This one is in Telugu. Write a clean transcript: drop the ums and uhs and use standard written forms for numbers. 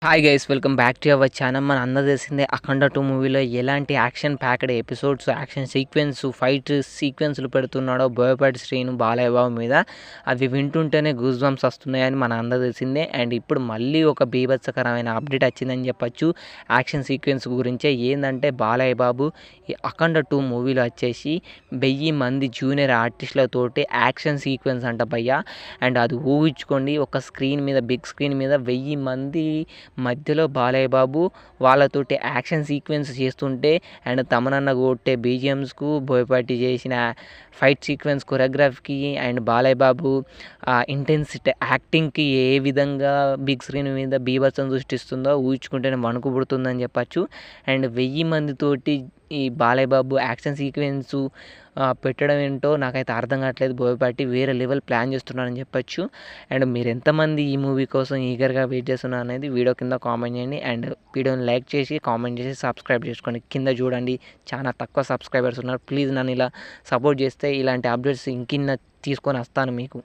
Hi guys welcome back to our channel. మన అందరూ తెలిసిందే 'అఖండ 2' మూవీలో ఎలాంటి action packed episodes, action fight సీక్వెన్స్‌లు పెడుతున్నాడో బోయపాటి శ్రీను బాలయ్య బాబు మీద. అవి వింటుంటేనే గూస్ బంప్స్ వస్తున్నాయని మన అందరూ తెలిసిందే. అండ్ ఇప్పుడు మళ్ళీ ఒక బీభత్సకరమైన అప్డేట్ వచ్చిందని చెప్పొచ్చు యాక్షన్ సీక్వెన్స్ గురించే. ఏందంటే బాలయ్య బాబు ఈ 'అఖండ 2' మూవీలో వచ్చేసి 1000 మంది జూనియర్ ఆర్టిస్టులతోటి యాక్షన్ సీక్వెన్స్ అంట భయ్య. అండ్ అది ఊహించుకోండి, ఒక స్క్రీన్ మీద, బిగ్ స్క్రీన్ మీద 1000 మంది మధ్యలో బాలయ్య బాబు వాళ్ళతోటి యాక్షన్ సీక్వెన్స్ చేస్తుంటే, అండ్ తమనన్న కొట్టే బీజిఎమ్స్కు, బోయపాటి చేసిన ఫైట్ సీక్వెన్స్ కొరియోగ్రఫీకి, అండ్ బాలయ్య బాబు ఇంటెన్సిటీ యాక్టింగ్కి ఏ విధంగా బిగ్ స్క్రీన్ మీద బీభత్సం సృష్టిస్తుందో ఊహించుకుంటేనే వణుకు పుడుతుందని చెప్పచ్చు. అండ్ 1000 మందితోటి ఈ బాలయ్య బాబు యాక్షన్ సీక్వెన్సు పెట్టడం ఏంటో నాకైతే అర్థం కావట్లేదు. బోయపాటి వేరే లెవెల్ ప్లాన్ చేస్తున్నారని చెప్పొచ్చు. అండ్ మీరు ఎంతమంది ఈ మూవీ కోసం ఈగర్గా వెయిట్ చేస్తున్నారు అనేది వీడియో కింద కామెంట్ చేయండి. అండ్ వీడియోని లైక్ చేసి, కామెంట్ చేసి, సబ్స్క్రైబ్ చేసుకోండి. కింద చూడండి, చాలా తక్కువ సబ్స్క్రైబర్స్ ఉన్నారు. ప్లీజ్ నన్ను ఇలా సపోర్ట్ చేస్తే ఇలాంటి అప్డేట్స్ ఇంకిన్న తీసుకొని వస్తాను మీకు.